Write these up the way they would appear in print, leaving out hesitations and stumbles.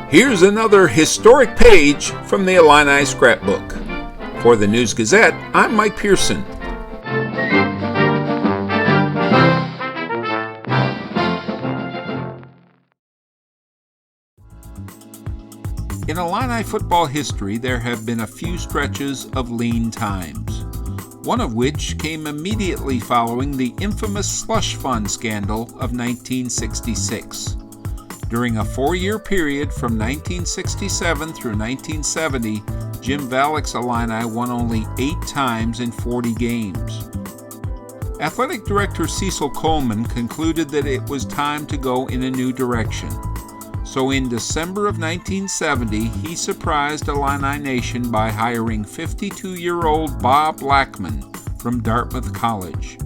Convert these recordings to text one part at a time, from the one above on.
Here's another historic page from the Illini Scrapbook. For the News Gazette, I'm Mike Pearson. In Illini football history, there have been a few stretches of lean times, one of which came immediately following the infamous slush fund scandal of 1966. During a 4-year period from 1967 through 1970, Jim Valek's Illini won only 8 times in 40 games. Athletic Director Cecil Coleman concluded that it was time to go in a new direction. So in December of 1970, he surprised Illini Nation by hiring 52-year-old Bob Blackman from Dartmouth College.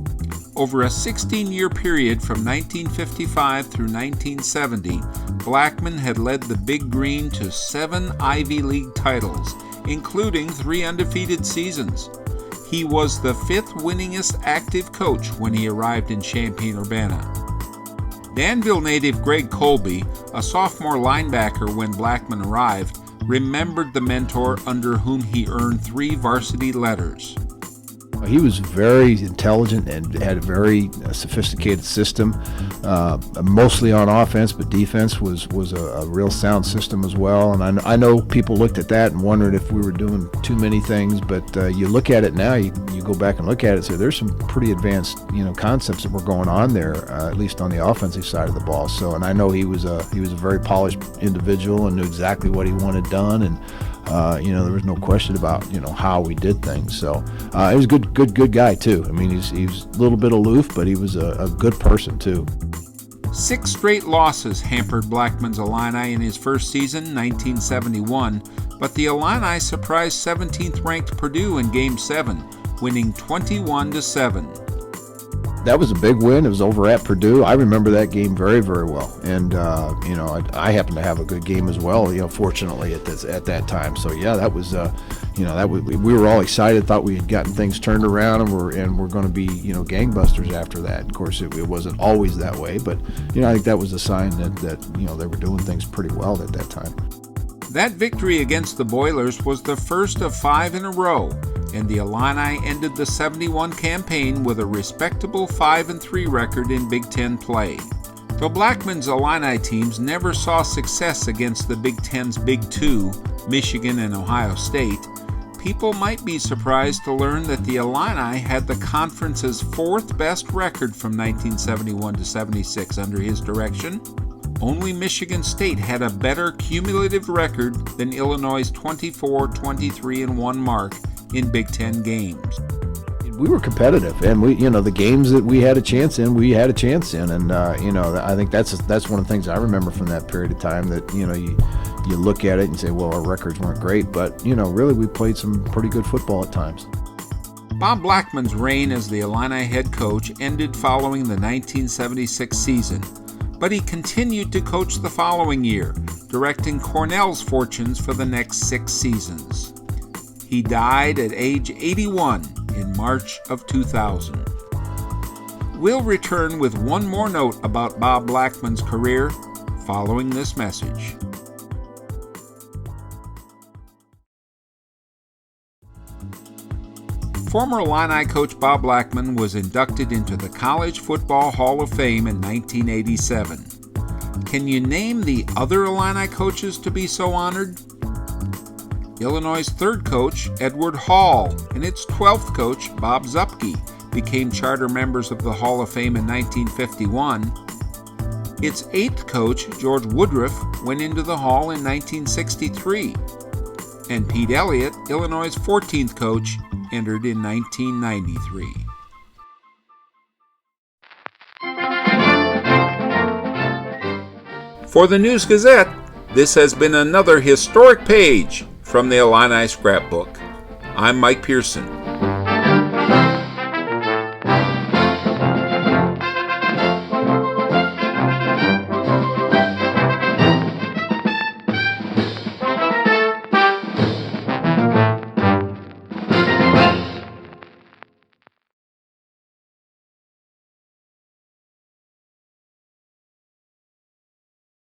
Over a 16-year period from 1955 through 1970, Blackman had led the Big Green to 7 Ivy League titles, including 3 undefeated seasons. He was the 5th winningest active coach when he arrived in Champaign-Urbana. Danville native Greg Colby, a sophomore linebacker when Blackman arrived, remembered the mentor under whom he earned 3 varsity letters. He was very intelligent and had a very sophisticated system, mostly on offense, but defense was a real sound system as well. And I know people looked at that and wondered if we were doing too many things, but you look at it now, you go back and look at it and say there's some pretty advanced concepts that were going on there, at least on the offensive side of the ball. So, and I know he was a very polished individual and knew exactly what he wanted done, and there was no question about how we did things. So he was a good guy too. I mean, he's a little bit aloof, but he was a good person too. 6 straight losses hampered Blackman's Illini in his first season, 1971, but the Illini surprised 17th-ranked Purdue in Game 7, winning 21-7. That was a big win. It was over at Purdue. I remember that game very, very well. And I happened to have a good game as well. Fortunately at that time. So yeah, that was we were all excited. Thought we had gotten things turned around, and we're going to be gangbusters after that. Of course, it wasn't always that way, but I think that was a sign that they were doing things pretty well at that time. That victory against the Boilers was the first of 5 in a row, and the Illini ended the 71 campaign with a respectable 5-3 record in Big Ten play. Though Blackman's Illini teams never saw success against the Big Ten's Big Two, Michigan and Ohio State, people might be surprised to learn that the Illini had the conference's 4th best record from 1971 to 76 under his direction. Only Michigan State had a better cumulative record than Illinois' 24-23-1 mark in Big Ten games. We were competitive, and the games that we had a chance in, and I think that's one of the things I remember from that period of time. That you look at it and say, well, our records weren't great, but really we played some pretty good football at times. Bob Blackman's reign as the Illini head coach ended following the 1976 season, but he continued to coach the following year, directing Cornell's fortunes for the next 6 seasons. He died at age 81 in March of 2000. We'll return with one more note about Bob Blackman's career following this message. Former Illini coach Bob Blackman was inducted into the College Football Hall of Fame in 1987. Can you name the other Illini coaches to be so honored? Illinois' 3rd coach, Edward Hall, and its 12th coach, Bob Zuppke, became charter members of the Hall of Fame in 1951. Its 8th coach, George Woodruff, went into the Hall in 1963. And Pete Elliott, Illinois' 14th coach, entered in 1993. For the News Gazette, this has been another historic page from the Illini Scrapbook. I'm Mike Pearson.